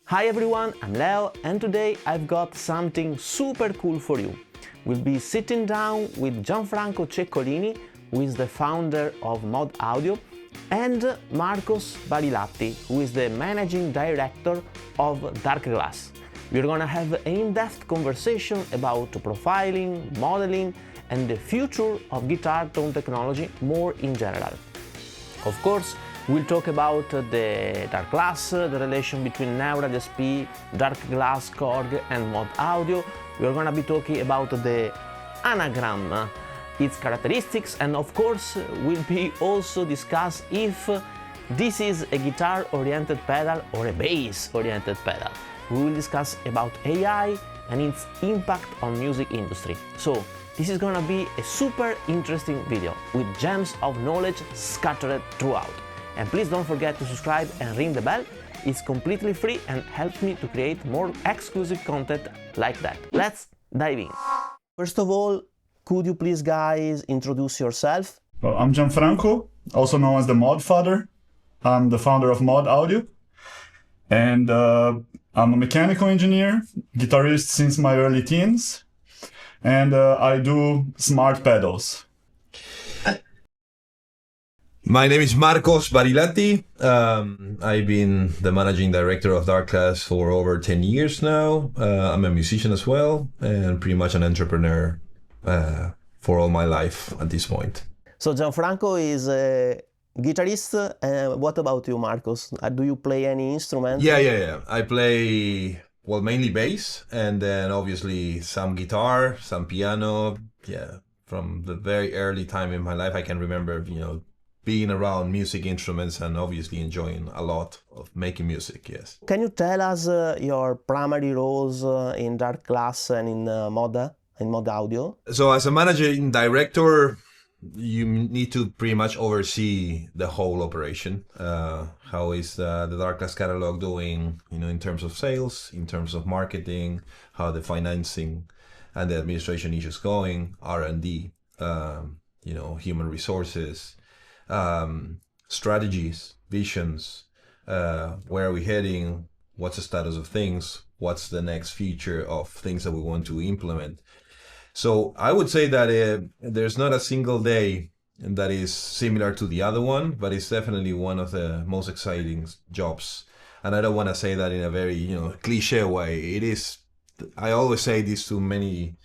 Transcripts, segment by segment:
Hi everyone, I'm Leo and today I've got something super cool for you. We'll be sitting down with Gianfranco Ciccolini, who is the founder of MOD Audio, and Marcos Barilatti, who is the managing director of Darkglass. We're gonna have an in-depth conversation about profiling, modeling, and the future of guitar tone technology more in general. Of course, we'll talk about the Darkglass, the relation between Neural DSP, Darkglass, Korg, and MOD Audio. We're gonna be talking about the ANAGRAM, its characteristics, and of course, we'll be also discuss if this is a guitar-oriented pedal or a bass-oriented pedal. We will discuss about AI and its impact on music industry. So, this is gonna be a super interesting video with gems of knowledge scattered throughout. And please don't forget to subscribe and ring the bell. It's completely free and helps me to create more exclusive content like that. Let's dive in. First of all, could you please guys introduce yourself? Well, I'm Gianfranco, also known as the Mod Father. I'm the founder of MOD Audio. And I'm a mechanical engineer, guitarist since my early teens. And I do smart pedals. My name is Marcos Barilatti. I've been the managing director of Darkglass for over 10 years now. I'm a musician as well, and pretty much an entrepreneur for all my life at this point. So Gianfranco is a guitarist. What about you, Marcos? Do you play any instrument? Yeah. I play, well, mainly bass, and then obviously some guitar, some piano. Yeah, from the very early time in my life, I can remember, being around music instruments and obviously enjoying a lot of making music, yes. Can you tell us your primary roles in Darkglass and in MOD Audio? So as a managing director, you need to pretty much oversee the whole operation. How is the Darkglass catalog doing, in terms of sales, in terms of marketing, how the financing and the administration issues going, R&D, human resources, strategies, visions, where are we heading, what's the status of things, what's the next feature of things that we want to implement. So I would say that there's not a single day that is similar to the other one, but it's definitely one of the most exciting jobs. And I don't want to say that in a very, cliche way. It is, I always say this to many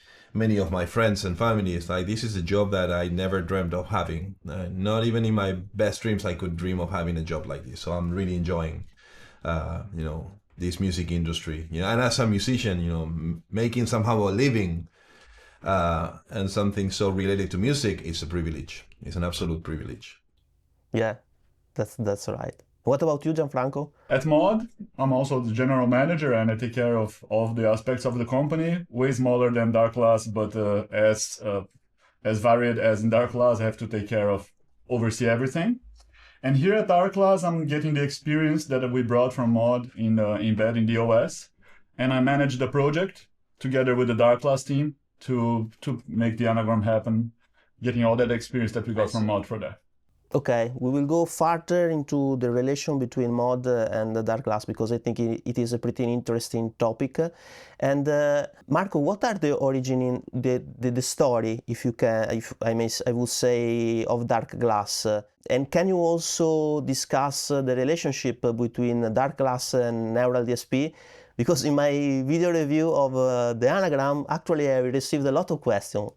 of my friends and family. It's like, this is a job that I never dreamt of having. Not even in my best dreams I could dream of having a job like this. So I'm really enjoying, this music industry. And as a musician, making somehow a living and something so related to music is a privilege. It's an absolute privilege. Yeah, that's right. What about you, Gianfranco? At MOD, I'm also the general manager and I take care of all of the aspects of the company. Way smaller than Darkglass, but as varied as in Darkglass, I have to oversee everything. And here at Darkglass, I'm getting the experience that we brought from MOD in embedding the OS. And I manage the project together with the Darkglass team to make the anagram happen, getting all that experience that we got from MOD for that. Okay, we will go further into the relation between MOD and the Darkglass because I think it is a pretty interesting topic. And Marco, what are the origin, the story, I would say, of Darkglass? And can you also discuss the relationship between Darkglass and Neural DSP? Because in my video review of the anagram, actually I received a lot of questions.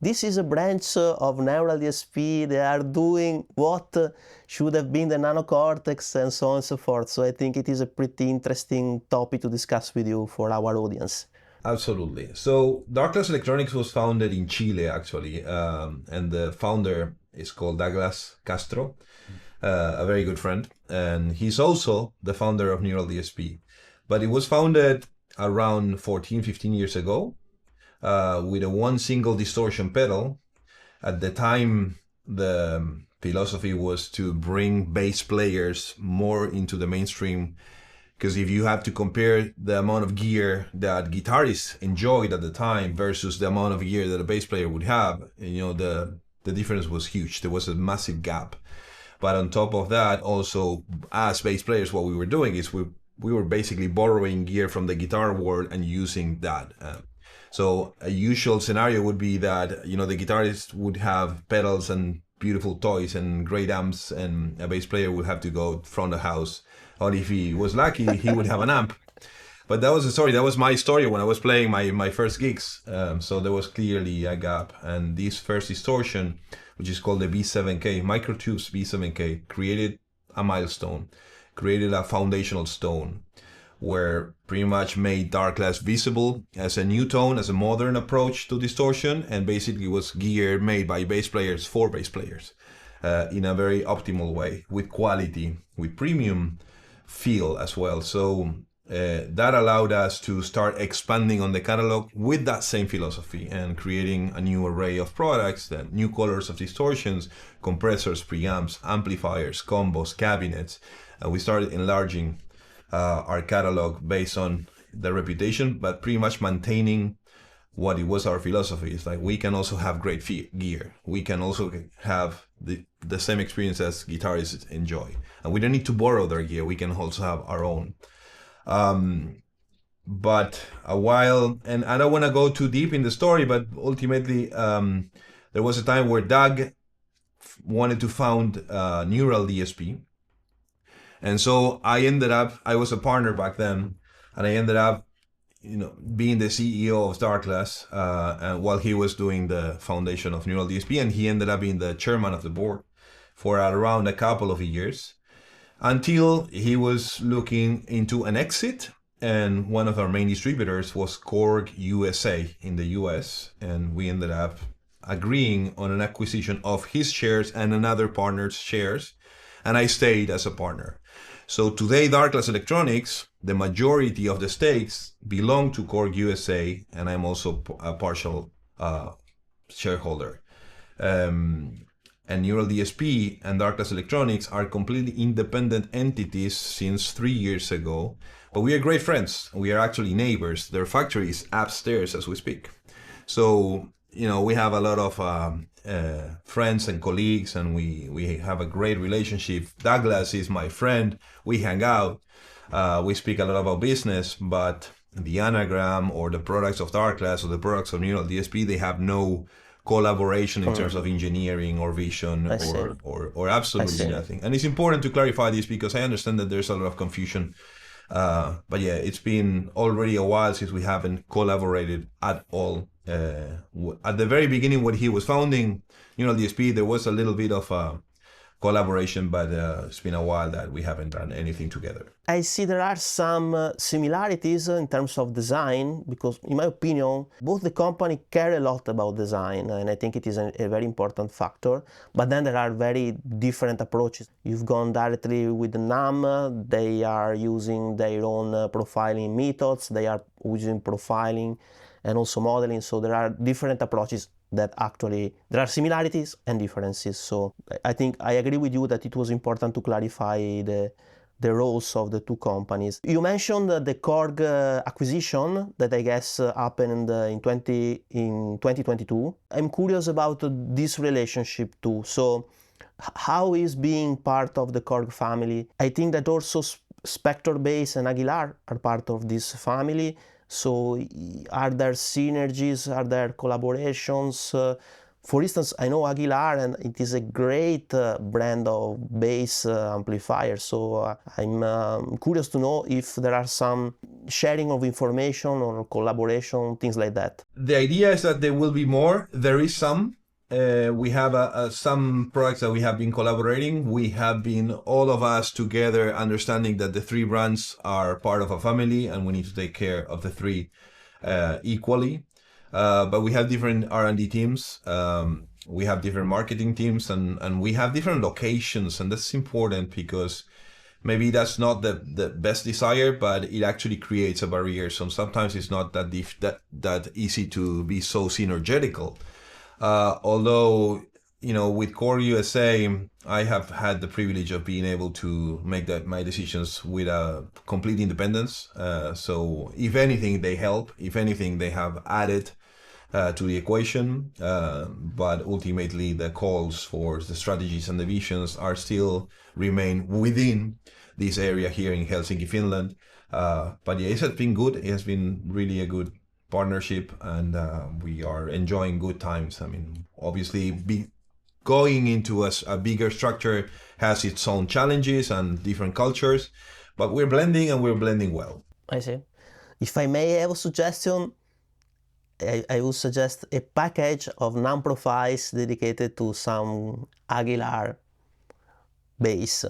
This is a branch of Neural DSP. They are doing what should have been the nanocortex and so on and so forth. So I think it is a pretty interesting topic to discuss with you for our audience. Absolutely. So Darkglass Electronics was founded in Chile, actually. And the founder is called Douglas Castro, a very good friend. And he's also the founder of Neural DSP. But it was founded around 14, 15 years ago. With a one single distortion pedal. At the time, the philosophy was to bring bass players more into the mainstream, because if you have to compare the amount of gear that guitarists enjoyed at the time versus the amount of gear that a bass player would have, the difference was huge. There was a massive gap. But on top of that, also as bass players, what we were doing is we we were basically borrowing gear from the guitar world and using that. So a usual scenario would be that, you know, the guitarist would have pedals and beautiful toys and great amps, and a bass player would have to go front of the house. Or if he was lucky, he would have an amp. But that was the story. That was my story when I was playing my first gigs. So there was clearly a gap. And this first distortion, which is called the B7K, Microtube's B7K, created a milestone, created a foundational stone, where pretty much made Darkglass visible as a new tone, as a modern approach to distortion, and basically was gear made by bass players for bass players in a very optimal way, with quality, with premium feel as well. So that allowed us to start expanding on the catalog with that same philosophy and creating a new array of products, that new colors of distortions, compressors, preamps, amplifiers, combos, cabinets. We started enlarging our catalog based on the reputation, but pretty much maintaining what it was our philosophy. It's like, we can also have great gear. We can also have the same experience as guitarists enjoy. And we don't need to borrow their gear. We can also have our own. But a while, and I don't want to go too deep in the story, but ultimately there was a time where Doug wanted to found Neural DSP. And so I was a partner back then, and I ended up, you know, being the CEO of Darkglass, and while he was doing the foundation of Neural DSP, and he ended up being the chairman of the board for around a couple of years, until he was looking into an exit. And one of our main distributors was Korg USA in the US, and we ended up agreeing on an acquisition of his shares and another partner's shares, and I stayed as a partner. So today, Darkglass Electronics, the majority of the stakes belong to Korg USA, and I'm also a partial shareholder. And Neural DSP and Darkglass Electronics are completely independent entities since 3 years ago, but we are great friends. We are actually neighbors. Their factory is upstairs as we speak. So, you know, we have a lot of friends and colleagues, and we have a great relationship. Douglas is my friend. We hang out. We speak a lot about business, but the ANAGRAM or the products of Darkglass or the products of Neural DSP, they have no collaboration in terms of engineering or vision or absolutely nothing. And it's important to clarify this because I understand that there's a lot of confusion. But yeah, it's been already a while since we haven't collaborated at all. At the very beginning, when he was founding Neural DSP, there was a little bit of collaboration, but it's been a while that we haven't done anything together. I see there are some similarities in terms of design, because in my opinion, both the company care a lot about design, and I think it is a very important factor, but then there are very different approaches. You've gone directly with NAM, they are using their own profiling methods, they are using profiling and also modeling, so there are different approaches that actually there are similarities and differences. So I think I agree with you that it was important to clarify the roles of the two companies. You mentioned the Korg acquisition that I guess happened in 2022. I'm curious about this relationship too. So how is being part of the Korg family? I think that also Spector Bass and Aguilar are part of this family. So are there synergies, are there collaborations? For instance, I know Aguilar, and it is a great brand of bass amplifiers. So I'm curious to know if there are some sharing of information or collaboration, things like that. The idea is that there will be more. There is some. We have some products that we have been collaborating. We have been, all of us together, understanding that the three brands are part of a family and we need to take care of the three equally. But we have different R&D teams. We have different marketing teams, and we have different locations. And that's important because maybe that's not the best desire, but it actually creates a barrier. So sometimes it's not that easy to be so synergetical. Although, you know, with Korg USA, I have had the privilege of being able to make my decisions with a complete independence. So if anything, they help. If anything, they have added to the equation. But ultimately, the calls for the strategies and the visions are still remain within this area here in Helsinki, Finland. But yeah, it has been good. It has been really a good partnership, and we are enjoying good times. I mean, obviously, going into a bigger structure has its own challenges and different cultures, but we're blending and we're blending well. I see. If I may have a suggestion, I would suggest a package of non-profiles dedicated to some Aguilar bass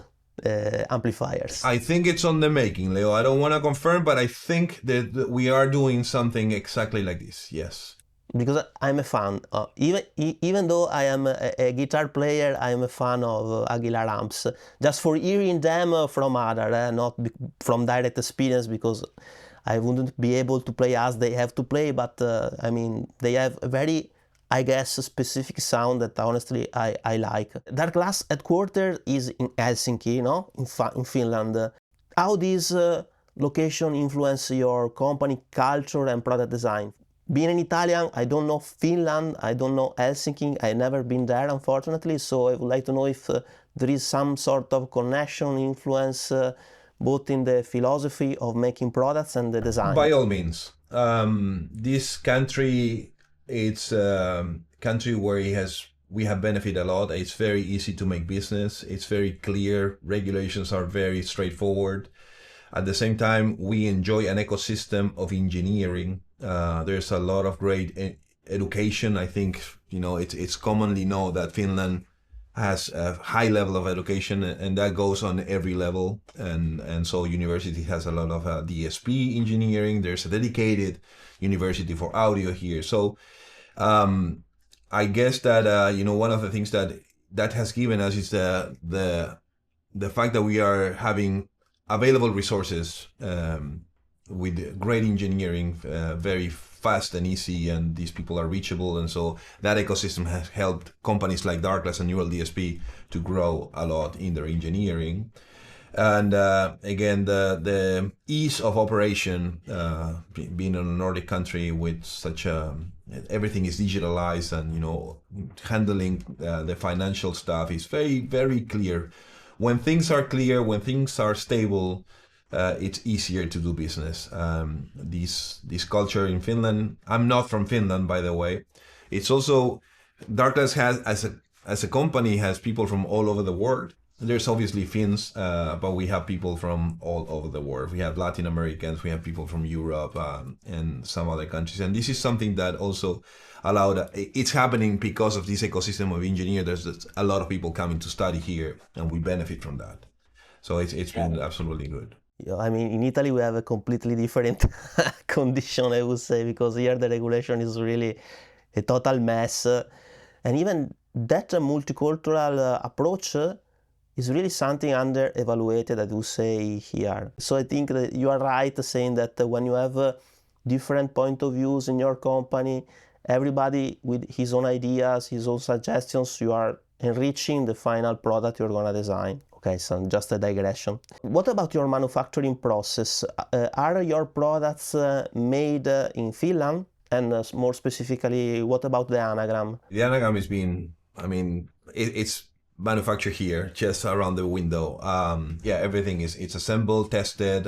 amplifiers. I think it's on the making, Leo. I don't want to confirm, but I think that we are doing something exactly like this. Yes. Because I'm a fan. Even though I am a guitar player, I'm a fan of Aguilar amps. Just for hearing them from other, not from direct experience, because I wouldn't be able to play as they have to play. But I mean, they have a very, I guess, specific sound that honestly I like. Darkglass headquarters is in Helsinki, no? In Finland. How this location influence your company culture and product design? Being an Italian, I don't know Finland, I don't know Helsinki, I've never been there unfortunately, so I would like to know if there is some sort of connection, influence, both in the philosophy of making products and the design. By all means. This country, it's a country where we have benefited a lot. It's very easy to make business. It's very clear. Regulations are very straightforward. At the same time, we enjoy an ecosystem of engineering. There's a lot of great education. I think, it's commonly known that Finland has a high level of education, and that goes on every level. And so university has a lot of DSP engineering. There's a dedicated university for audio here. So I guess that, one of the things that has given us is the fact that we are having available resources with great engineering, very fast and easy, and these people are reachable. And so that ecosystem has helped companies like Darkglass and Neural DSP to grow a lot in their engineering. And again, the ease of operation, being in a Nordic country with such everything is digitalized, and handling the financial stuff is very, very clear. When things are clear, when things are stable, it's easier to do business. This culture in Finland, I'm not from Finland, by the way. It's also, Darkglass has, as a company, has people from all over the world. There's obviously Finns, but we have people from all over the world. We have Latin Americans, we have people from Europe, and some other countries. And this is something that also allowed, it's happening because of this ecosystem of engineers. There's a lot of people coming to study here, and we benefit from that. So it's been absolutely good. Yeah, I mean, in Italy we have a completely different condition, I would say, because here the regulation is really a total mess. And even that multicultural approach is really something under-evaluated, I would say, here. So I think that you are right saying that when you have different point of views in your company, everybody with his own ideas, his own suggestions, you are enriching the final product you're going to design. Okay, so just a digression. What about your manufacturing process? Are your products made in Finland? And more specifically, what about the ANAGRAM? The ANAGRAM is it's manufactured here, just around the window. Everything it's assembled, tested.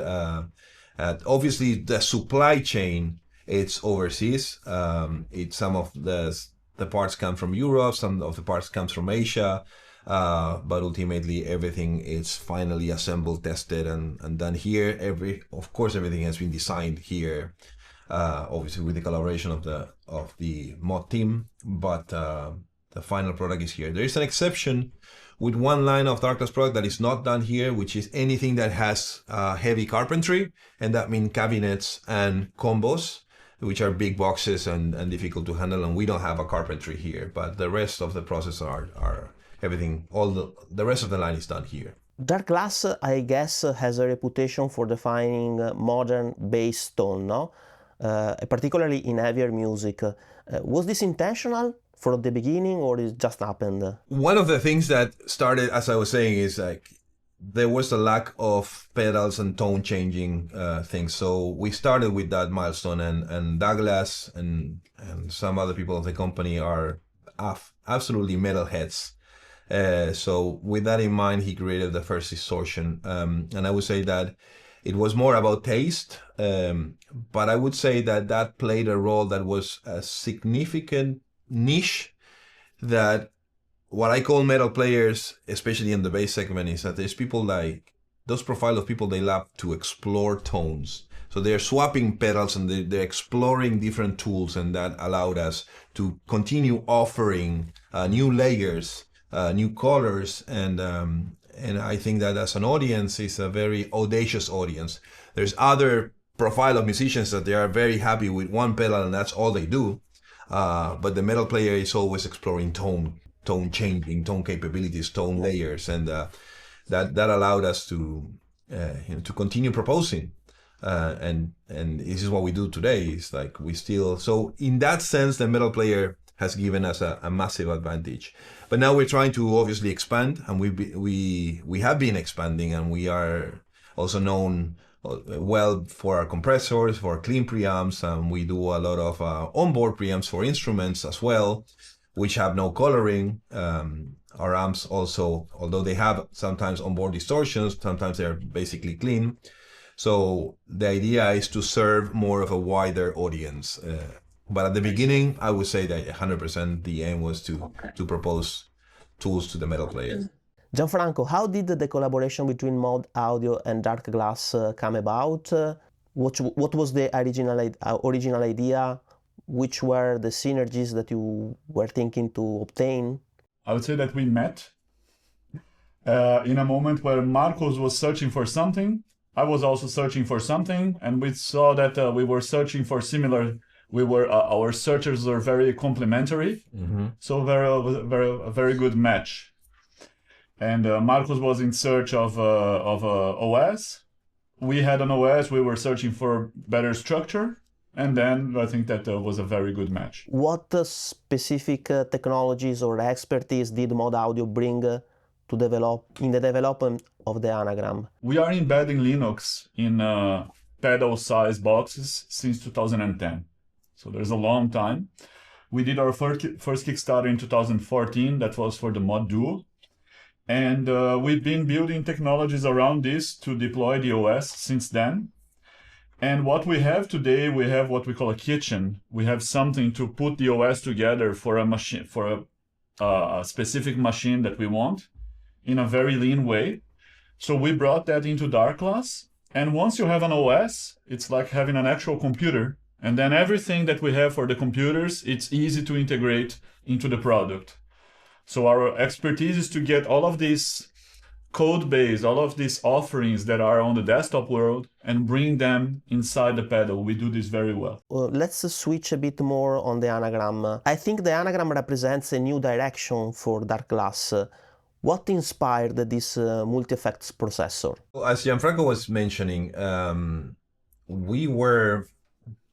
Obviously, the supply chain, it's overseas. Some of the parts come from Europe, some of the parts comes from Asia. But ultimately everything is finally assembled, tested, and done here. Of course, everything has been designed here, obviously with the collaboration of the MOD team, but the final product is here. There is an exception with one line of Darkglass product that is not done here, which is anything that has heavy carpentry, and that means cabinets and combos, which are big boxes and difficult to handle, and we don't have a carpentry here. But the rest of the process are everything, the rest of the line is done here. Darkglass, I guess, has a reputation for defining modern bass tone, no? Particularly in heavier music. Was this intentional from the beginning, or it just happened? One of the things that started, as I was saying, is like there was a lack of pedals and tone changing things. So we started with that milestone, and Douglas and some other people of the company are absolutely metalheads. So with that in mind, he created the first distortion. And I would say that It was more about taste, but I would say that that played a role that was a significant niche that what I call metal players, especially in the bass segment, is that there's people like those profile of people, they love to explore tones. So they're swapping pedals and they're exploring different tools, and that allowed us to continue offering new layers, new colors, and I think that as an audience, it's a very audacious audience. There's other profile of musicians that they are very happy with one pedal and that's all they do. But the metal player is always exploring tone changing, tone capabilities, tone layers, and that allowed us to to continue proposing. And this is what we do today. It's like we still, so in that sense, the metal player has given us a massive advantage. But now we're trying to obviously expand, and we have been expanding, and we are also known well for our compressors, for our clean preamps, and we do a lot of onboard preamps for instruments as well, which have no coloring. Our amps also, although they have sometimes onboard distortions, sometimes they're basically clean. So the idea is to serve more of a wider audience. But at the beginning, I would say that 100% the aim was to propose tools to the metal players. Gianfranco, how did the collaboration between MOD Audio and Darkglass come about? What was the original idea? Which were the synergies that you were thinking to obtain? I would say that we met in a moment where Marcos was searching for something. I was also searching for something, and we saw that we were searching for similar. Our searches were very complementary, so a very good match. And Marcos was in search of OS. We had an OS. We were searching for better structure, and then I think that was a very good match. What specific technologies or expertise did MOD Audio bring to develop in the development of the Anagram? We are embedding Linux in pedal-sized boxes since 2010. So there's a long time. We did our first Kickstarter in 2014. That was for the Mod Duo. And we've been building technologies around this to deploy the OS since then. And what we have today, we have what we call a kitchen. We have something to put the OS together for a machine, for a specific machine that we want in a very lean way. So we brought that into Darkglass. And once you have an OS, it's like having an actual computer. And then everything that we have for the computers, it's easy to integrate into the product. So our expertise is to get all of these code base, all of these offerings that are on the desktop world, and bring them inside the pedal. We do this very well. Let's switch a bit more on the Anagram. I think the Anagram represents a new direction for Darkglass. What inspired this multi-effects processor? As Gianfranco was mentioning,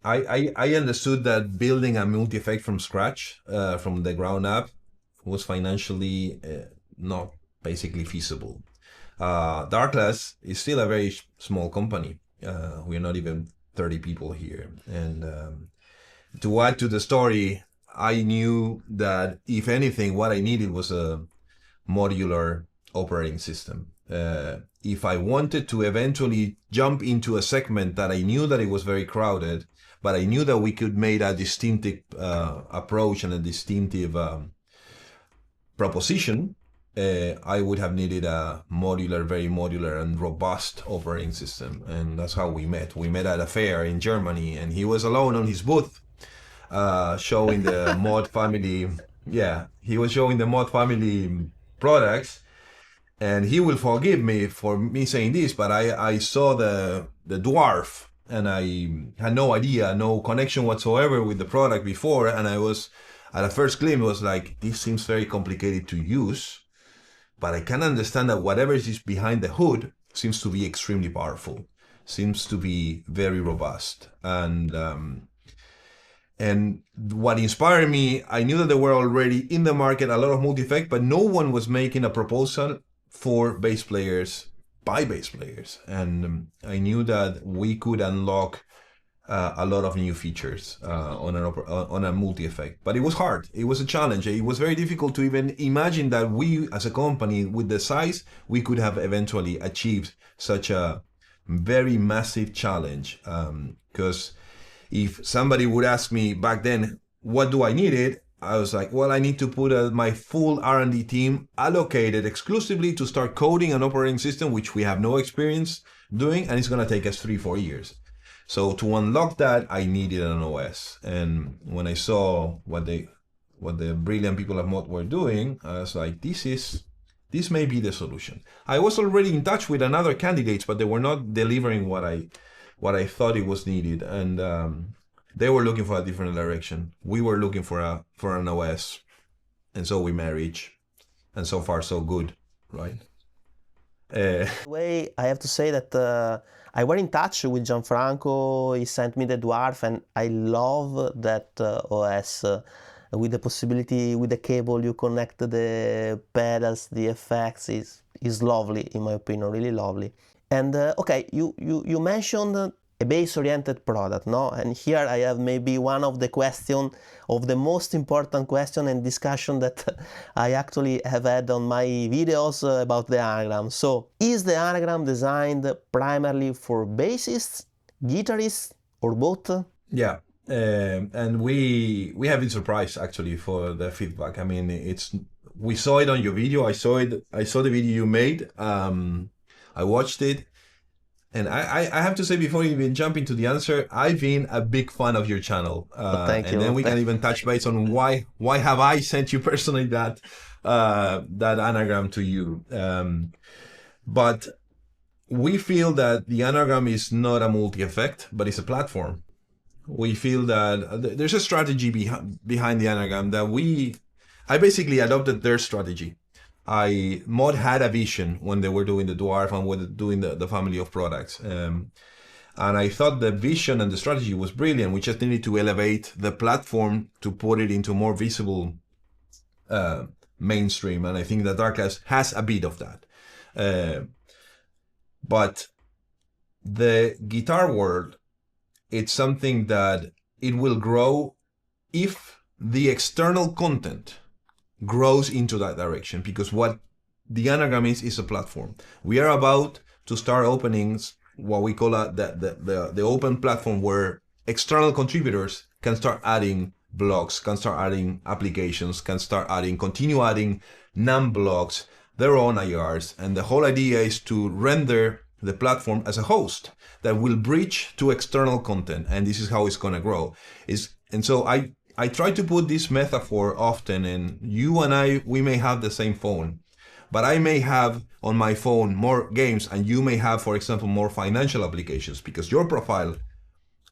I understood that building a multi-effect from scratch, from the ground up, was financially not basically feasible. Darkglass is still a very small company. We're not even 30 people here. And to add to the story, I knew that if anything, what I needed was a modular operating system. If I wanted to eventually jump into a segment that I knew that it was very crowded, but I knew that we could make a distinctive approach and a distinctive proposition, I would have needed a very modular and robust operating system. And that's how we met. We met at a fair in Germany, and he was alone on his booth showing the MOD family. Yeah, he was showing the MOD family products. And he will forgive me for me saying this, but I saw the dwarf, and I had no idea, no connection whatsoever with the product before. And I was, at a first glimpse, was like, this seems very complicated to use, but I can understand that whatever is behind the hood seems to be extremely powerful, seems to be very robust. And what inspired me, I knew that there were already in the market a lot of multi-effect, but no one was making a proposal for bass players by bass players. And I knew that we could unlock a lot of new features on a multi-effect. But it was hard. It was a challenge. It was very difficult to even imagine that we, as a company with the size, we could have eventually achieved such a very massive challenge. Because if somebody would ask me back then, what do I need it? I was like, well, I need to put my full R&D team allocated exclusively to start coding an operating system, which we have no experience doing, and it's going to take us 3-4 years. So to unlock that, I needed an OS. And when I saw what the brilliant people at MOD were doing, I was like, this may be the solution. I was already in touch with another candidates, but they were not delivering what I thought it was needed. And they were looking for a different direction. We were looking for an OS, and so we married, and so far so good, right? Way I have to say that I were in touch with Gianfranco. He sent me the Dwarf, and I love that OS with the possibility with the cable you connect the pedals, the effects is lovely in my opinion, really lovely. And okay, you mentioned a base-oriented product, no? And here I have maybe one of the most important question and discussion that I actually have had on my videos about the Anagram. So, is the Anagram designed primarily for bassists, guitarists, or both? Yeah, and we have been surprised actually for the feedback. I mean, we saw it on your video. I saw the video you made. I watched it. And I have to say, before you even jump into the answer, I've been a big fan of your channel. Thank you. And then we can even touch base on why have I sent you personally that anagram to you. But we feel that the anagram is not a multi-effect, but it's a platform. We feel that there's a strategy behind the anagram that I basically adopted their strategy. MOD had a vision when they were doing the Dwarf and were doing the family of products. And I thought the vision and the strategy was brilliant. We just needed to elevate the platform to put it into more visible mainstream. And I think that Darkglass has a bit of that. But the guitar world, it's something that it will grow if the external content grows into that direction, because what the anagram is a platform. We are about to start opening what we call the open platform, where external contributors can start adding blocks, can start adding applications, can start continue adding non-blocks, their own IRs. And the whole idea is to render the platform as a host that will bridge to external content. And this is how it's going to grow. And so I try to put this metaphor often, and you and I, we may have the same phone, but I may have on my phone more games, and you may have, for example, more financial applications, because your profile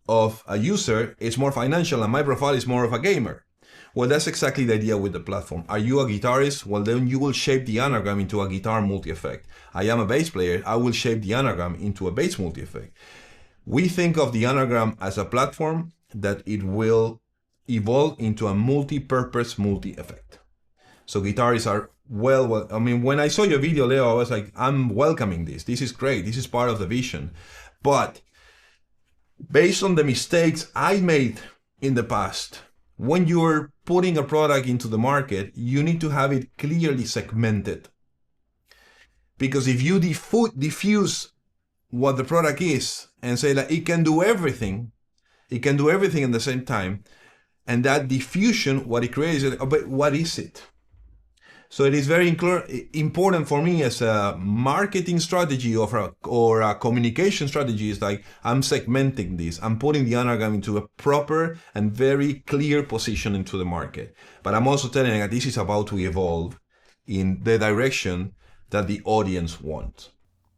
of a user is more financial and my profile is more of a gamer. Well, that's exactly the idea with the platform. Are you a guitarist? Well, then you will shape the anagram into a guitar multi-effect. I am a bass player. I will shape the anagram into a bass multi-effect. We think of the anagram as a platform that it will evolve into a multi-purpose multi-effect. So guitarists are well, I mean, when I saw your video, Leo, I was like, I'm welcoming this. This is great. This is part of the vision. But based on the mistakes I made in the past, when you're putting a product into the market, you need to have it clearly segmented. Because if you diffuse what the product is and say that it can do everything at the same time, and that diffusion, what it creates, but what is it? So it is very important for me as a marketing strategy or a communication strategy. Is like, I'm segmenting this. I'm putting the anagram into a proper and very clear position into the market. But I'm also telling that this is about to evolve in the direction that the audience wants.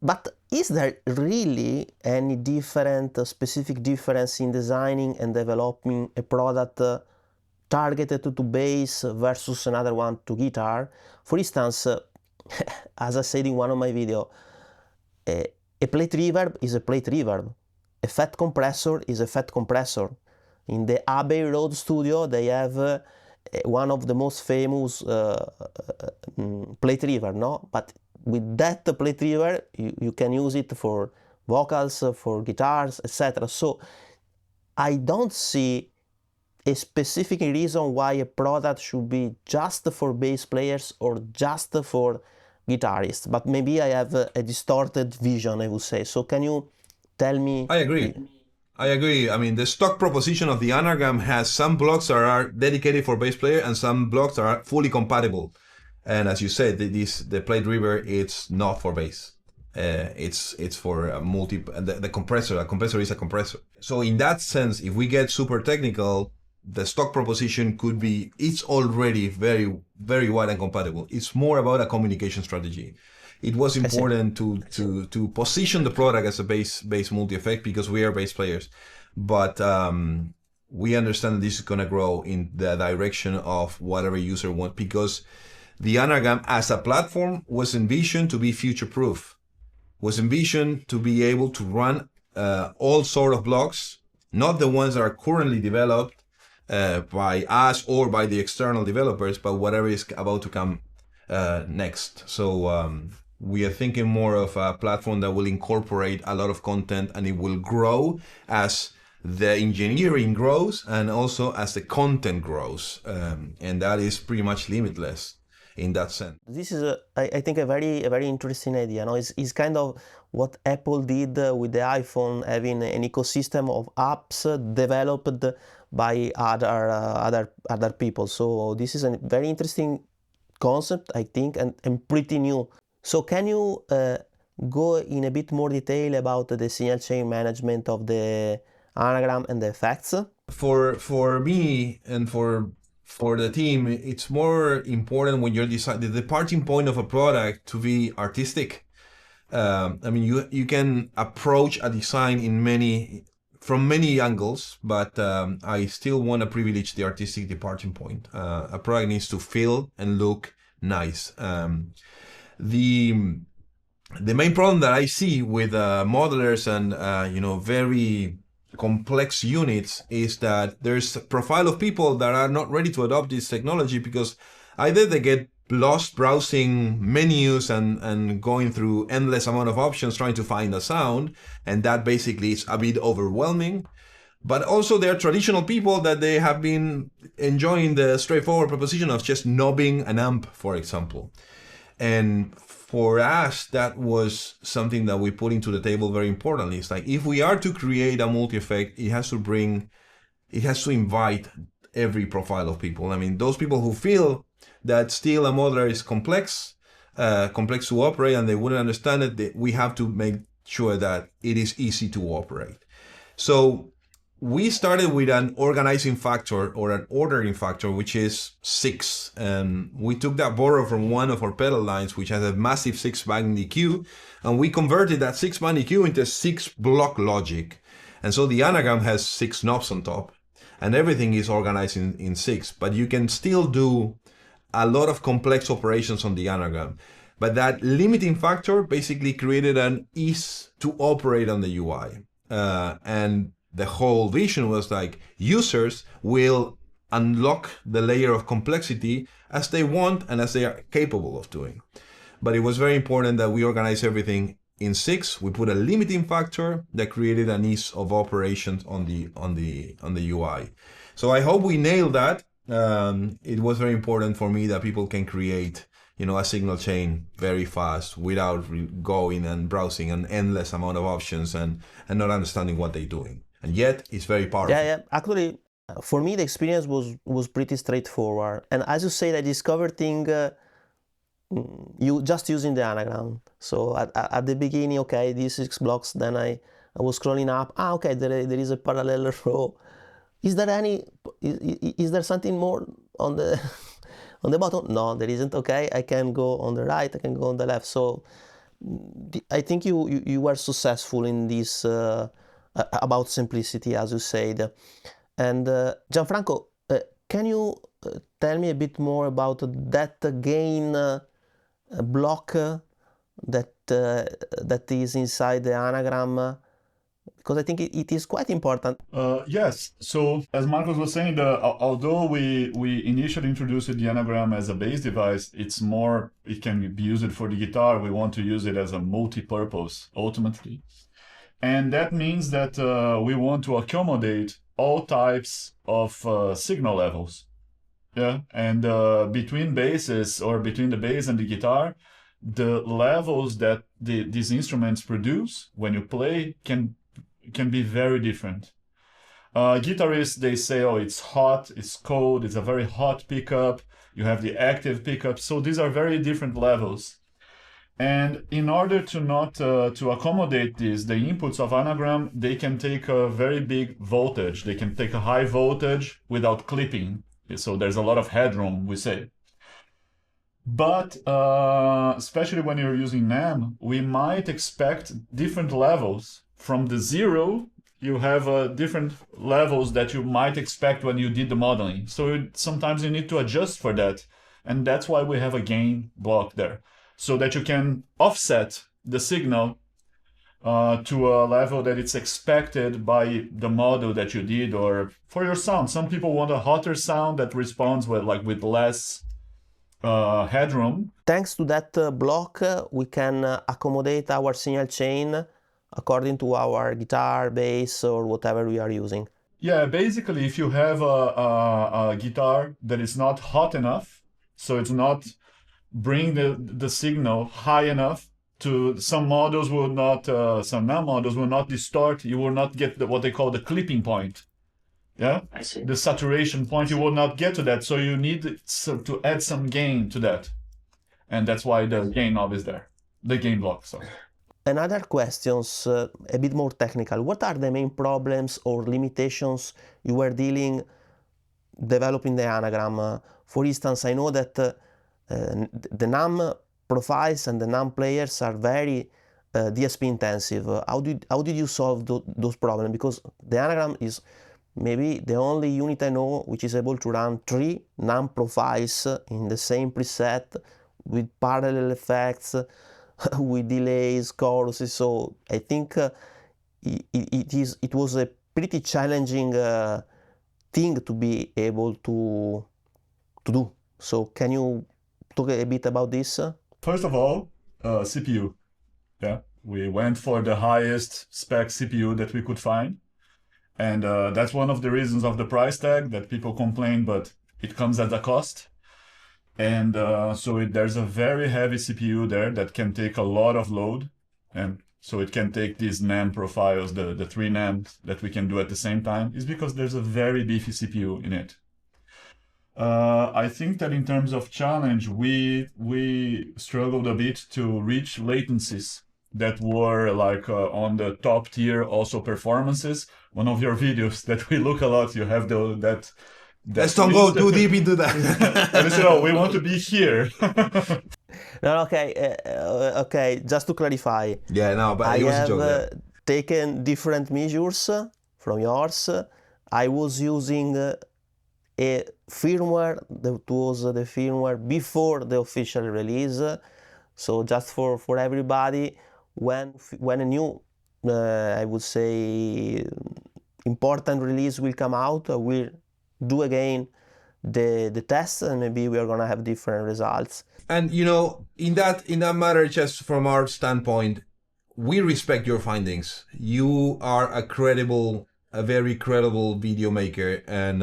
But is there really any specific difference in designing and developing a product targeted to bass versus another one to guitar? For instance, as I said in one of my videos, a plate reverb is a plate reverb. A FET compressor is a FET compressor. In the Abbey Road studio, they have one of the most famous plate reverb, no? But with that plate reverb, you can use it for vocals, for guitars, etc. So I don't see a specific reason why a product should be just for bass players or just for guitarists, but maybe I have a distorted vision, I would say. So can you tell me? I agree. I mean, the stock proposition of the anagram has some blocks that are dedicated for bass player and some blocks that are fully compatible. And as you said, the plate river, it's not for bass. It's for a the compressor. A compressor is a compressor. So in that sense, if we get super technical, the stock proposition could be, it's already very, very wide and compatible. It's more about a communication strategy. It was important to position the product as a bass multi-effect because we are bass players. But we understand this is going to grow in the direction of whatever user wants, because the anagram as a platform was envisioned to be future-proof, was envisioned to be able to run all sort of blocks, not the ones that are currently developed by us or by the external developers, but whatever is about to come next. So we are thinking more of a platform that will incorporate a lot of content, and it will grow as the engineering grows and also as the content grows. And that is pretty much limitless in that sense. This is, I think, a very interesting idea. No? It's kind of what Apple did with the iPhone, having an ecosystem of apps developed by other people. So this is a very interesting concept, I think, and pretty new. So can you go in a bit more detail about the signal chain management of the anagram and the effects? For me and for the team, it's more important when you're deciding the departing point of a product to be artistic. I mean, you can approach a design from many angles, but I still want to privilege the artistic departing point. A product needs to feel and look nice. The main problem that I see with modelers and very complex units is that there's a profile of people that are not ready to adopt this technology because either they get lost browsing menus and going through endless amount of options trying to find a sound, and that basically is a bit overwhelming. But also there are traditional people that they have been enjoying the straightforward proposition of just knobbing an amp, for example. And for us, that was something that we put into the table very importantly. It's like, if we are to create a multi-effect, it has to invite every profile of people. I mean, those people who feel that still a modeler is complex to operate and they wouldn't understand it, we have to make sure that it is easy to operate. So we started with an organizing factor or an ordering factor, which is 6. And we took that borrow from one of our pedal lines, which has a massive 6-band EQ, and we converted that 6-band EQ into 6-block logic. And so the anagram has 6 knobs on top, and everything is organized in 6. But you can still do a lot of complex operations on the anagram. But that limiting factor basically created an ease to operate on the UI. And the whole vision was like, users will unlock the layer of complexity as they want and as they are capable of doing. But it was very important that we organize everything in 6. We put a limiting factor that created an ease of operations on the UI. So I hope we nailed that. It was very important for me that people can create, a signal chain very fast without going and browsing an endless amount of options and not understanding what they're doing. And yet it's very powerful. Yeah. Actually, for me, the experience was pretty straightforward. And as you said, I discovered things you just using the anagram. So at the beginning, okay, these 6 blocks. Then I was scrolling up. Okay, there is a parallel row. Is there something more on the on the bottom? No, there isn't. Okay, I can go on the right. I can go on the left. So I think you were successful in this. About simplicity, as you said. And Gianfranco, can you tell me a bit more about that gain block that is inside the anagram? Because I think it is quite important. Yes. So as Marcos was saying, although we initially introduced the anagram as a bass device, it can be used for the guitar. We want to use it as a multi-purpose ultimately. And that means that we want to accommodate all types of signal levels. Yeah, and between basses or between the bass and the guitar, the levels that these instruments produce when you play can can be very different. Guitarists, they say, oh, it's hot, it's cold, it's a very hot pickup. You have the active pickup. So these are very different levels. And in order to not to accommodate this, the inputs of Anagram, they can take a very big voltage. They can take a high voltage without clipping. So there's a lot of headroom, we say. But especially when you're using NAM, we might expect different levels. From the zero, you have different levels that you might expect when you did the modeling. So sometimes you need to adjust for that. And that's why we have a gain block there, so that you can offset the signal to a level that it's expected by the model that you did, or for your sound. Some people want a hotter sound that responds with less headroom. Thanks to that block, we can accommodate our signal chain according to our guitar, bass, or whatever we are using. Yeah, basically, if you have a guitar that is not hot enough, so it's not bring the signal high enough, to some models will not, some NAM models will not distort. You will not get what they call the clipping point. Yeah, I see. The saturation point, you will not get to that. So you need to add some gain to that, and that's why the gain knob is there, the gain block. Sorry. Another questions, a bit more technical. What are the main problems or limitations you were developing the Anagram? For instance, I know that the NAM profiles and the NAM players are very DSP intensive. How did you solve those problems? Because the Anagram is maybe the only unit I know which is able to run 3 NAM profiles in the same preset with parallel effects, with delays, choruses. So I think it was a pretty challenging thing to be able to do. So can you talk a bit about this? First of all, CPU. Yeah, we went for the highest spec CPU that we could find. And that's one of the reasons of the price tag that people complain, but it comes at a cost. And so there's a very heavy CPU there that can take a lot of load. And so it can take these NAM profiles, the 3 NAMs that we can do at the same time, is because there's a very beefy CPU in it. I think that in terms of challenge, we struggled a bit to reach latencies that were like on the top tier, also performances. One of your videos that we look a lot, you have that Let's don't go too deep into that. We want to be here. No, okay, just to clarify. Yeah, no, but I it was a have joke there. taken different measures from yours. I was using a firmware that was the firmware before the official release. So just for everybody, when a new, I would say, important release will come out, we'll do again the test, and maybe we are gonna have different results. And you know, in that matter, just from our standpoint, we respect your findings. You are a very credible video maker, and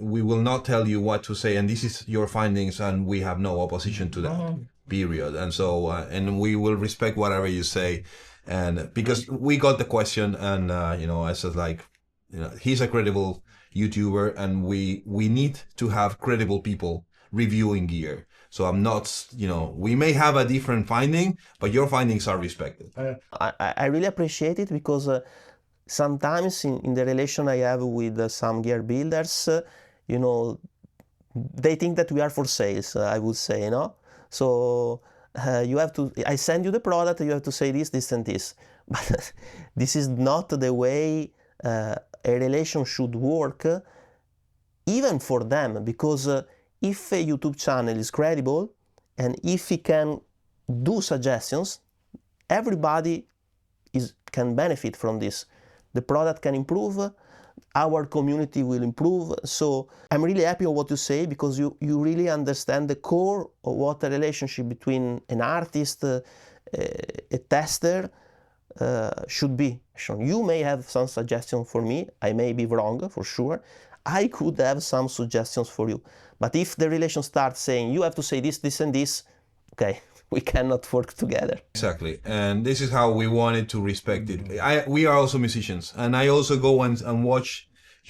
we will not tell you what to say. And this is your findings, and we have no opposition to that. Period. And so, and we will respect whatever you say. And because we got the question, and I said, like, he's a credible YouTuber, and we need to have credible people reviewing gear. So I'm not, we may have a different finding, but your findings are respected. I really appreciate it, because sometimes in the relation I have with some gear builders, they think that we are for sales, I would say, So you have to, I send you the product, you have to say this, and this. But this is not the way a relation should work, even for them, because if a YouTube channel is credible, and if he can do suggestions, everybody can benefit from this. The product can improve, our community will improve. So I'm really happy with what you say, because you really understand the core of what a relationship between an artist, a tester, should be. You may have some suggestions for me, I may be wrong, for sure. I could have some suggestions for you. But if the relation starts saying, you have to say this, and this, okay, we cannot work together. Exactly, and this is how we wanted to respect it. We are also musicians, and I also go and watch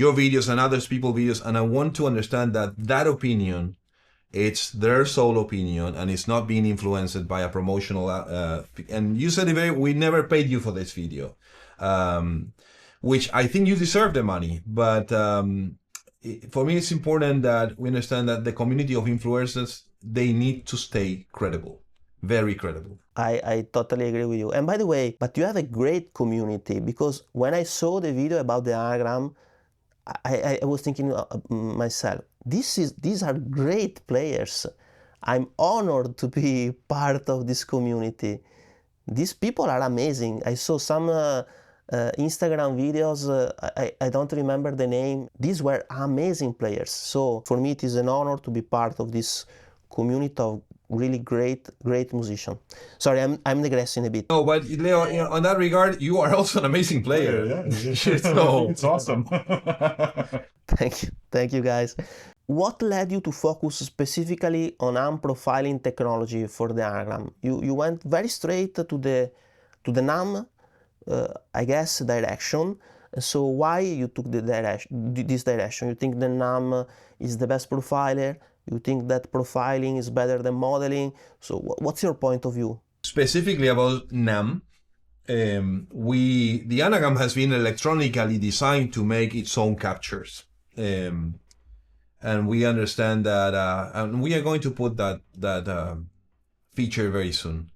your videos and others people's videos, and I want to understand that opinion, it's their sole opinion, and it's not being influenced by a promotional. And you said we never paid you for this video, which I think you deserve the money, but for me it's important that we understand that the community of influencers, they need to stay credible. Very credible. I totally agree with you. And by the way, but you have a great community, because when I saw the video about the anagram, I was thinking myself, these are great players. I'm honored to be part of this community. These people are amazing. I saw some Instagram videos, I don't remember the name. These were amazing players. So for me it is an honor to be part of this community of really great musicians. Sorry, I'm digressing a bit. No, but Leo, on that regard, you are also an amazing player. Yeah. So, it's awesome. Thank you guys. What led you to focus specifically on AMP profiling technology for the anagram? You went very straight to the NAM, I guess, direction. So why you took this direction? You think the NAM is the best profiler? You think that profiling is better than modeling? So what's your point of view? Specifically about NAM, the anagram has been electronically designed to make its own captures. And we understand that, and we are going to put that feature very soon.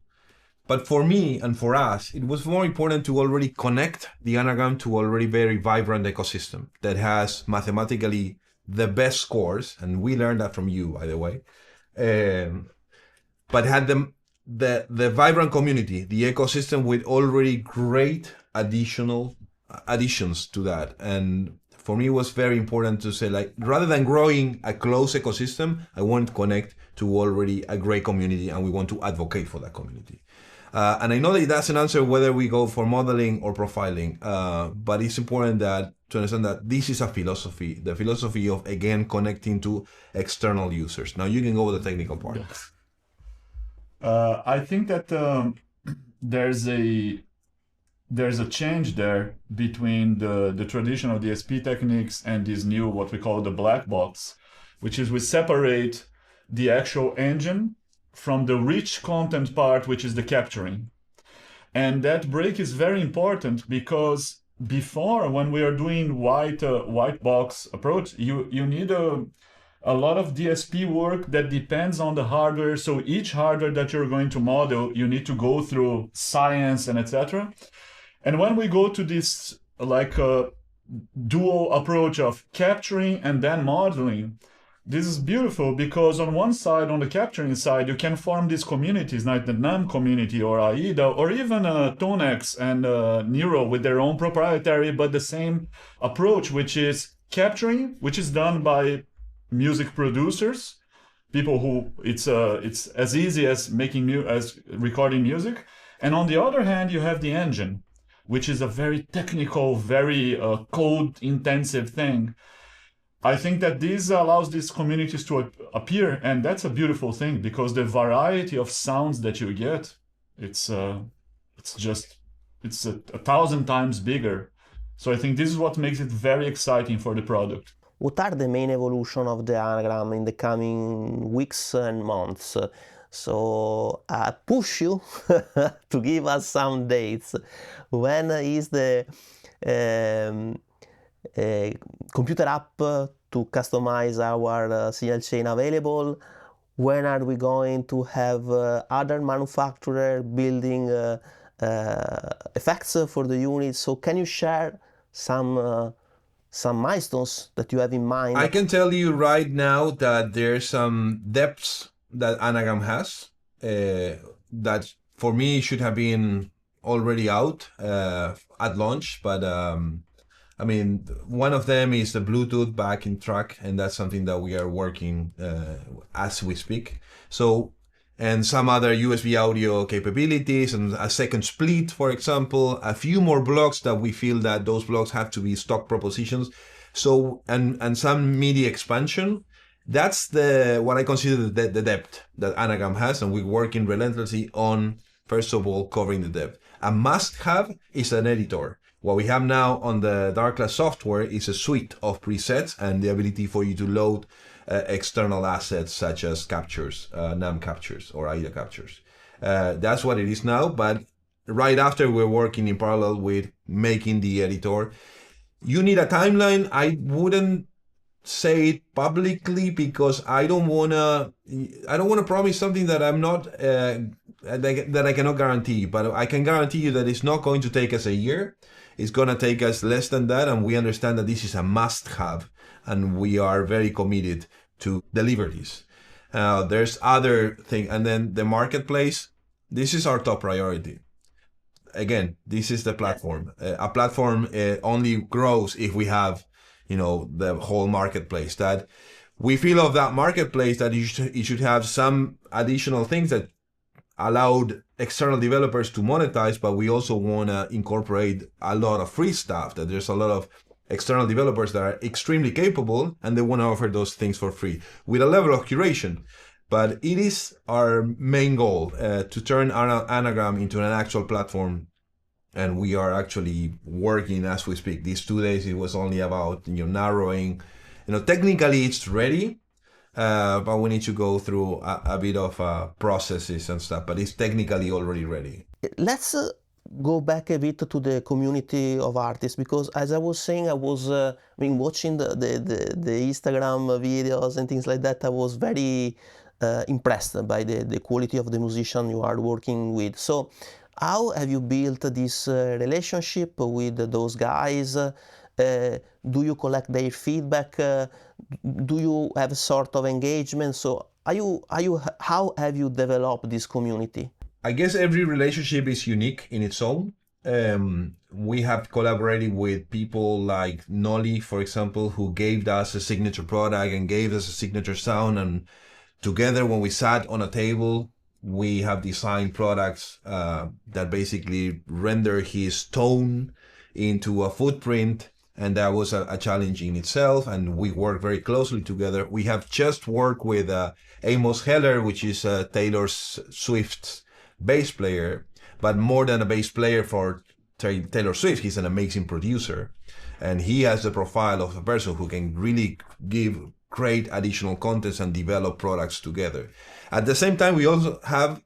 But for me and for us, it was more important to already connect the anagram to already very vibrant ecosystem that has mathematically the best scores, and we learned that from you, by the way. But had the vibrant community, the ecosystem with already great additions to that. And for me, it was very important to say, like, rather than growing a close ecosystem, I want to connect to already a great community, and we want to advocate for that community. And I know that that's an answer whether we go for modeling or profiling, but it's important to understand that this is a philosophy, the philosophy of, again, connecting to external users. Now you can go with the technical part. I think that there's a change there between the traditional DSP techniques and this new, what we call the black box, which is we separate the actual engine from the rich content part, which is the capturing. And that break is very important because before, when we are doing white box approach, you need a lot of DSP work that depends on the hardware. So each hardware that you're going to model, you need to go through science and etc. And when we go to this like a dual approach of capturing and then modeling, this is beautiful because on one side, on the capturing side, you can form these communities, like the NAM community or AIDA, or even Tonex and Neural with their own proprietary, but the same approach, which is capturing, which is done by music producers, people who it's as easy as as recording music. And on the other hand, you have the engine, which is a very technical, very code-intensive thing. I think that this allows these communities to appear, and that's a beautiful thing because the variety of sounds that you get, it's 1,000 times bigger. So I think this is what makes it very exciting for the product. What are the main evolution of the anagram in the coming weeks and months? So I push you to give us some dates. When is the computer app to customize our signal chain available? When are we going to have other manufacturer building effects for the unit? So can you share some milestones that you have in mind? I can tell you right now that there's some depths that Anagram has that for me should have been already out at launch, but I mean, one of them is the Bluetooth backing track, and that's something that we are working as we speak. So, and some other USB audio capabilities and a second split, for example, a few more blocks that we feel that those blocks have to be stock propositions. So, and some MIDI expansion. That's what I consider the depth that Anagram has, and we're working relentlessly on, first of all, covering the depth. A must-have is an editor. What we have now on the Darkglass software is a suite of presets and the ability for you to load external assets such as captures, NAM captures or AIDA captures. That's what it is now, but right after we're working in parallel with making the editor. You need a timeline. I wouldn't say it publicly because I don't wanna promise something that I'm not that I cannot guarantee. But I can guarantee you that it's not going to take us a year. It's gonna take us less than that, and we understand that this is a must-have, and we are very committed to deliver this. There's other thing, and then the marketplace. This is our top priority. Again, this is the platform. A platform only grows if we have, the whole marketplace. That we feel of that marketplace that it should have some additional things that allowed external developers to monetize, but we also want to incorporate a lot of free stuff. That there's a lot of external developers that are extremely capable and they want to offer those things for free with a level of curation. But it is our main goal to turn Anagram into an actual platform, and we are actually working as we speak. These 2 days, it was only about narrowing. Technically it's ready, but we need to go through a bit of processes and stuff. But it's technically already ready. Let's go back a bit to the community of artists, because as I was saying, I was watching the Instagram videos and things like that. I was very impressed by the quality of the musician you are working with. So how have you built this relationship with those guys? Do you collect their feedback? Do you have a sort of engagement? So how have you developed this community? I guess every relationship is unique in its own. We have collaborated with people like Nolly, for example, who gave us a signature product and gave us a signature sound. And together, when we sat on a table, we have designed products that basically render his tone into a footprint. And that was a challenge in itself. And we work very closely together. We have just worked with Amos Heller, which is Taylor Swift's bass player, but more than a bass player for Taylor Swift, he's an amazing producer. And he has the profile of a person who can really give great additional content and develop products together. At the same time, we also have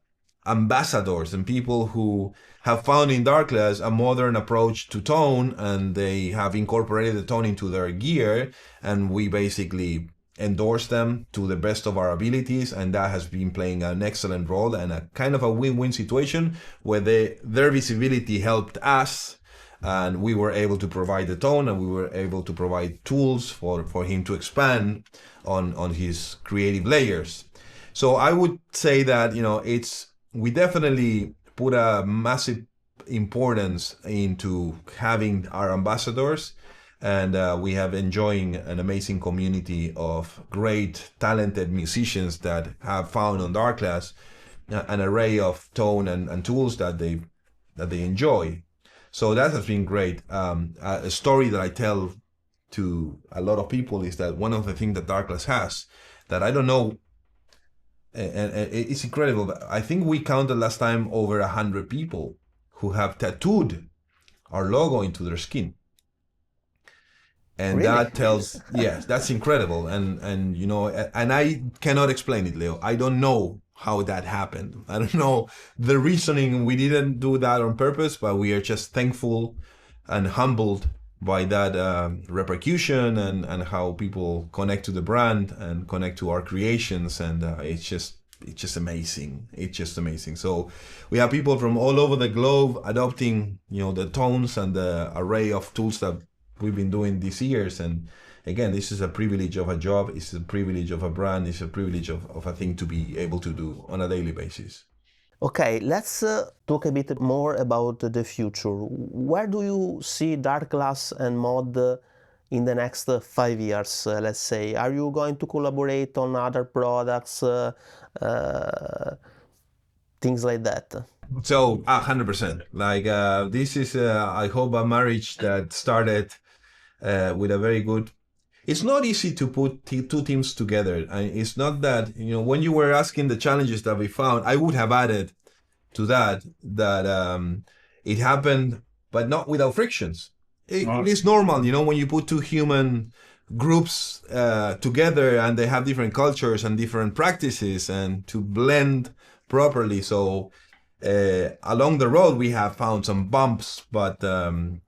ambassadors and people who have found in Darkglass a modern approach to tone, and they have incorporated the tone into their gear, and we basically endorse them to the best of our abilities, and that has been playing an excellent role and a kind of a win-win situation where their visibility helped us, and we were able to provide the tone, and we were able to provide tools for him to expand on his creative layers. So I would say that we definitely put a massive importance into having our ambassadors, and we have enjoying an amazing community of great talented musicians that have found on Darkglass an array of tone and tools that they enjoy. So that has been great. A story that I tell to a lot of people is that one of the things that Darkglass has that I don't know, and it's incredible, but I think we counted last time over 100 people who have tattooed our logo into their skin. And really? That tells, yes, that's incredible. And and I cannot explain it, Leo. I don't know how that happened. I don't know the reasoning. We didn't do that on purpose, but we are just thankful and humbled by that repercussion and how people connect to the brand and connect to our creations. And it's just amazing. It's just amazing. So we have people from all over the globe adopting, the tones and the array of tools that we've been doing these years. And again, this is a privilege of a job. It's a privilege of a brand. It's a privilege of a thing to be able to do on a daily basis. Okay, let's talk a bit more about the future. Where do you see Darkglass and MOD in the next 5 years, let's say? Are you going to collaborate on other products, things like that? So 100%. Like this is, I hope, a marriage that started with a very good it's not easy to put two teams together. It's not that, when you were asking the challenges that we found, I would have added to that it happened, but not without frictions. It is normal, when you put two human groups together and they have different cultures and different practices and to blend properly. So along the road, we have found some bumps, but the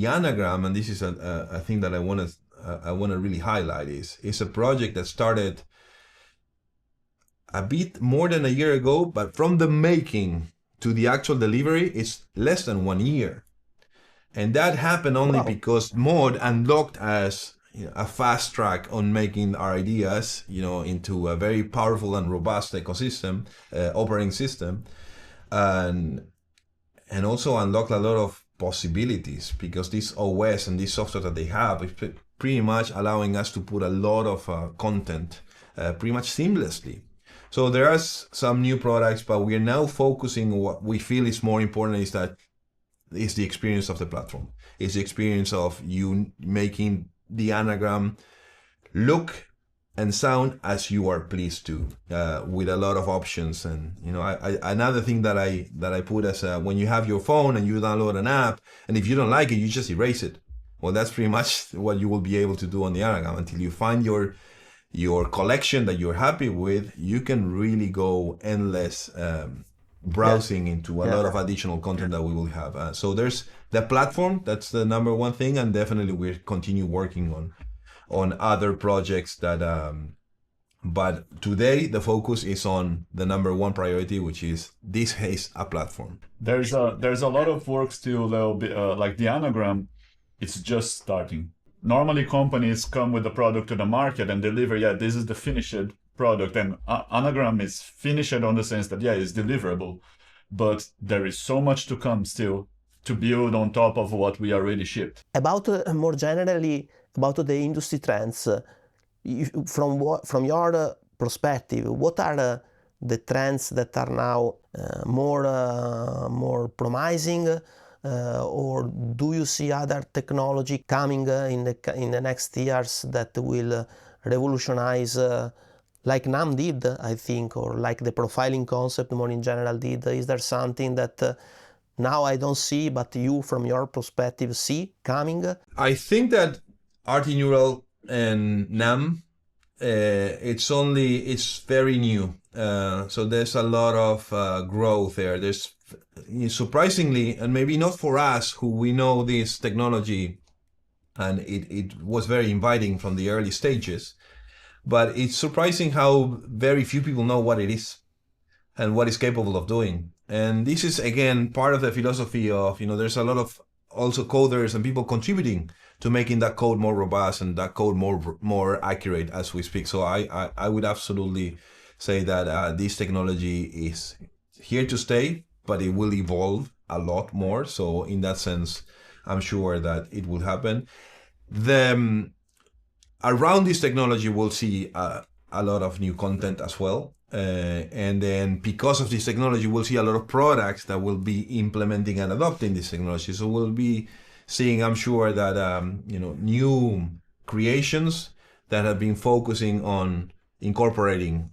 ANAGRAM, and this is a thing that I want to really highlight, is a project that started a bit more than a year ago, but from the making to the actual delivery, it's less than 1 year. And that happened only because MOD unlocked us a fast track on making our ideas, into a very powerful and robust ecosystem, operating system, and also unlocked a lot of possibilities, because this OS and this software that they have is pretty much allowing us to put a lot of content pretty much seamlessly. So there are some new products, but we are now focusing on what we feel is more important is the experience of the platform. It's the experience of you making the ANAGRAM look and sound as you are pleased to, with a lot of options. And another thing that I put as when you have your phone and you download an app, and if you don't like it, you just erase it. Well, that's pretty much what you will be able to do on the ANAGRAM until you find your collection that you're happy with. You can really go endless browsing into a lot of additional content that we will have. So there's the platform, that's the number one thing, and definitely we'll continue working on other projects that but today the focus is on the number one priority, which is this is a platform. There's a lot of work still, like the ANAGRAM, it's just starting. Normally companies come with the product to the market and deliver, this is the finished product, and ANAGRAM is finished on the sense that it's deliverable, but there is so much to come still to build on top of what we already shipped. About more generally about the industry trends, from your perspective, what are the trends that are now more promising, or do you see other technology coming in the next years that will revolutionize, like NAM did, I think, or like the profiling concept more in general did? Is there something that now I don't see, but you, from your perspective, see coming? I think that RT Neural and NAM, it's very new. So there's a lot of growth there. There's surprisingly, and maybe not for us who we know this technology, and it was very inviting from the early stages, but it's surprising how very few people know what it is and what it's capable of doing. And this is, again, part of the philosophy of, there's a lot of also coders and people contributing to making that code more robust and that code more accurate as we speak. So I would absolutely say that this technology is here to stay, but it will evolve a lot more. So in that sense, I'm sure that it will happen. Around this technology, we'll see a lot of new content as well. And then because of this technology, we'll see a lot of products that will be implementing and adopting this technology. So we'll be seeing, I'm sure, that new creations that have been focusing on incorporating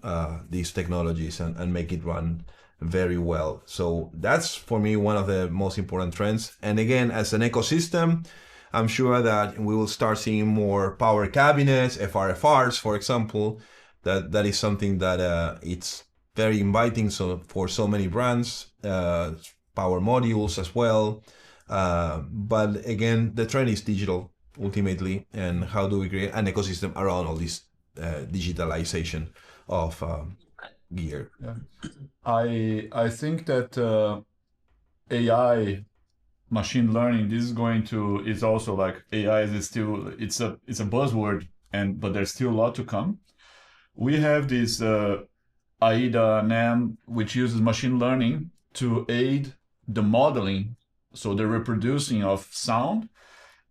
these technologies and make it run very well. So that's, for me, one of the most important trends. And again, as an ecosystem, I'm sure that we will start seeing more power cabinets, FRFRs, for example. That is something that it's very inviting for so many brands, power modules as well. But again, the trend is digital ultimately, and how do we create an ecosystem around all this digitalization of gear? Yeah. I think that AI, machine learning, this is also like AI is still it's a buzzword, but there's still a lot to come. We have this AIDA NAM, which uses machine learning to aid the modeling, so the reproducing of sound.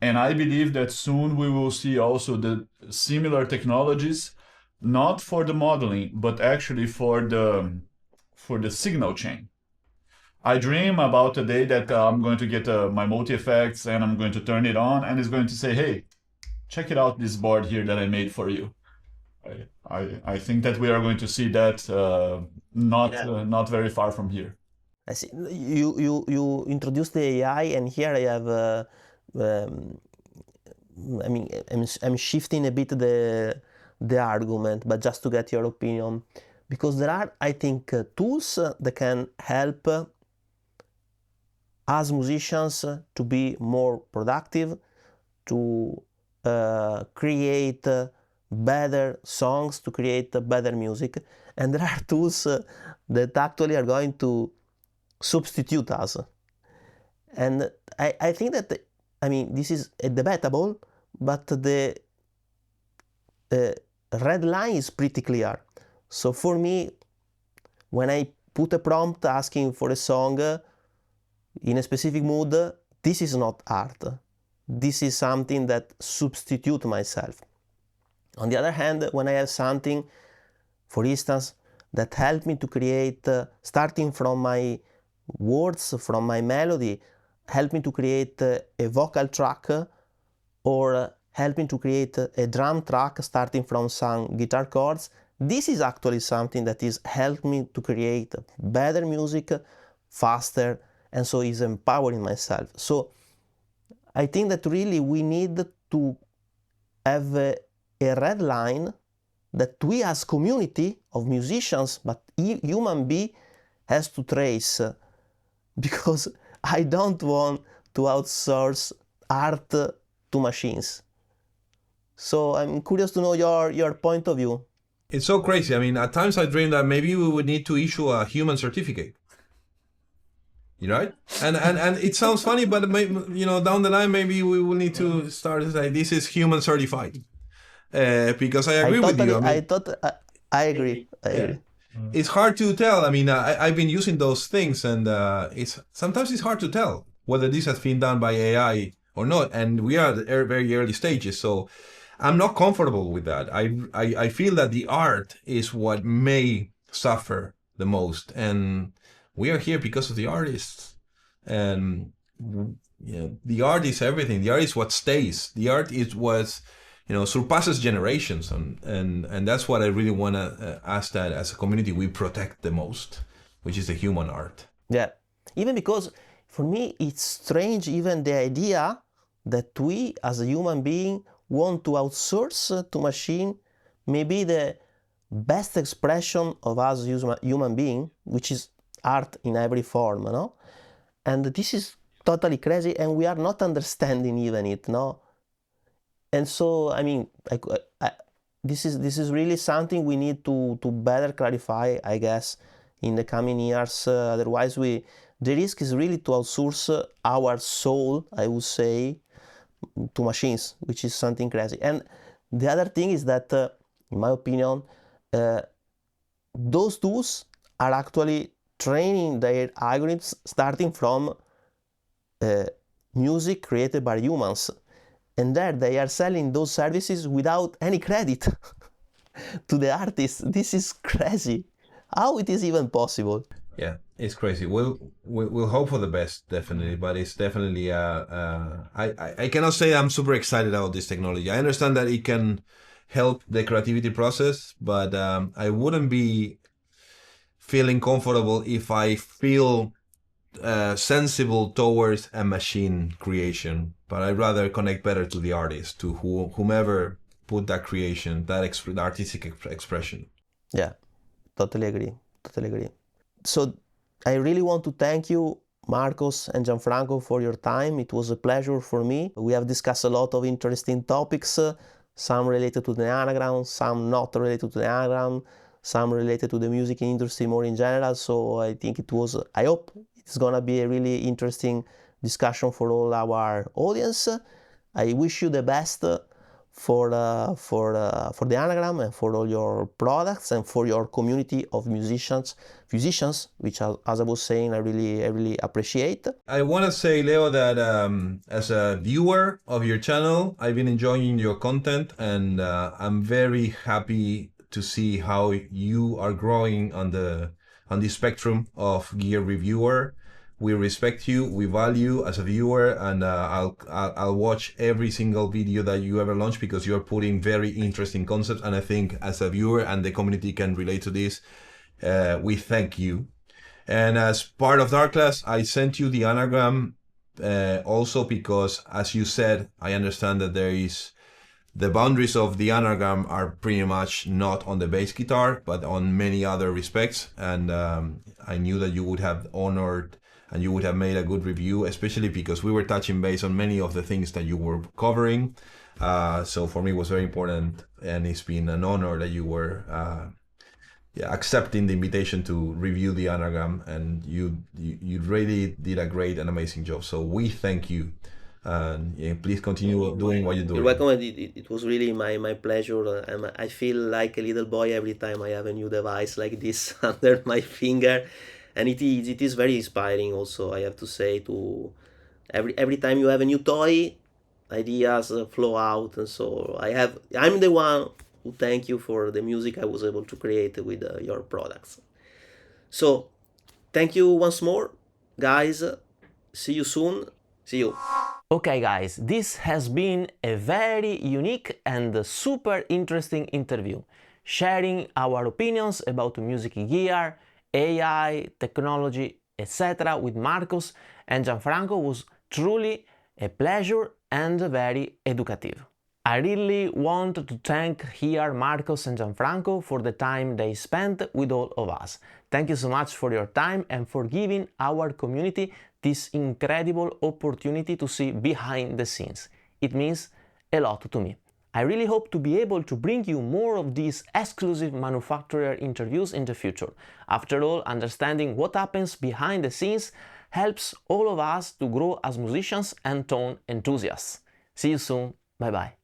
And I believe that soon we will see also the similar technologies, not for the modeling, but actually for the signal chain. I dream about a day that I'm going to get my multi-effects and I'm going to turn it on and it's going to say, hey, check it out, this board here that I made for you. I think that we are going to see that not very far from here. I see. You introduced the AI, and here I have. I mean, I'm shifting a bit the argument, but just to get your opinion, because there are, I think, tools that can help us musicians to be more productive, to create better songs, to create better music, and there are tools that actually are going to substitute us. And I think that, I mean, this is debatable, but the red line is pretty clear. So for me, when I put a prompt asking for a song in a specific mood, this is not art. This is something that substitutes myself. On the other hand, when I have something, for instance, that helps me to create, starting from my words, from my melody, help me to create a vocal track, or help me to create a drum track starting from some guitar chords. This is actually something that is helping me to create better music faster, and so is empowering myself. So I think that really we need to have a red line that we as community of musicians, but human being, has to trace, because I don't want to outsource art to machines. So I'm curious to know your point of view. It's so crazy. I mean, at times I dream that maybe we would need to issue a human certificate. You know, right? And it sounds funny, but maybe, you know, down the line maybe we will need to start to say this is human certified. Because I agree with you. I agree. It's hard to tell. I mean, I've been using those things, and sometimes it's hard to tell whether this has been done by AI or not. And we are at very early stages, so I'm not comfortable with that. I feel that the art is what may suffer the most, and we are here because of the artists. And you know, the art is everything. The art is what stays. The art is what, you know, surpasses generations, and that's what I really want to ask that as a community we protect the most, which is the human art. Yeah, even because for me it's strange, even the idea that we as a human being want to outsource to machine maybe the best expression of us human being, which is art in every form, no? And this is totally crazy, and we are not understanding even it, no? And so, I mean, this is really something we need to better clarify, I guess, in the coming years. Otherwise, the risk is really to outsource our soul, I would say, to machines, which is something crazy. And the other thing is that, in my opinion, those tools are actually training their algorithms starting from music created by humans. And there they are selling those services without any credit to the artists. This is crazy. How it is even possible? Yeah, it's crazy. We'll hope for the best, definitely. But it's definitely I cannot say I'm super excited about this technology. I understand that it can help the creativity process, but I wouldn't be feeling comfortable if I feel sensible towards a machine creation. But I'd rather connect better to the artist, to whomever put that creation, that artistic expression. Yeah, totally agree. So I really want to thank you, Marcos and Gianfranco, for your time. It was a pleasure for me. We have discussed a lot of interesting topics, some related to the anagram, some not related to the anagram, some related to the music industry more in general. So I think I hope it's gonna be a really interesting discussion for all our audience. I wish you the best for the anagram and for all your products and for your community of musicians, which, as I was saying, I really appreciate. I want to say, Leo, that as a viewer of your channel, I've been enjoying your content, and I'm very happy to see how you are growing on the spectrum of gear reviewer. We respect you, we value as a viewer, and I'll watch every single video that you ever launch because you're putting very interesting concepts, and I think as a viewer and the community can relate to this, we thank you. And as part of Darkglass, I sent you the anagram also because, as you said, I understand that the boundaries of the anagram are pretty much not on the bass guitar, but on many other respects. And I knew that you would have honored and you would have made a good review, especially because we were touching base on many of the things that you were covering. So for me, it was very important, and it's been an honor that you were accepting the invitation to review the anagram, and you really did a great and amazing job. So we thank you. And please continue doing what you're doing. You're welcome. It was really my pleasure. I feel like a little boy every time I have a new device like this under my finger. And it is very inspiring also, I have to say, to every time you have a new toy, ideas flow out. And so I'm the one who thank you for the music I was able to create with your products. So thank you once more, guys. See you soon. See you. Okay guys, this has been a very unique and super interesting interview, sharing our opinions about music gear, AI, technology, etc. with Marcos and Gianfranco was truly a pleasure and very educative. I really want to thank here Marcos and Gianfranco for the time they spent with all of us. Thank you so much for your time and for giving our community this incredible opportunity to see behind the scenes. It means a lot to me. I really hope to be able to bring you more of these exclusive manufacturer interviews in the future. After all, understanding what happens behind the scenes helps all of us to grow as musicians and tone enthusiasts. See you soon. Bye bye.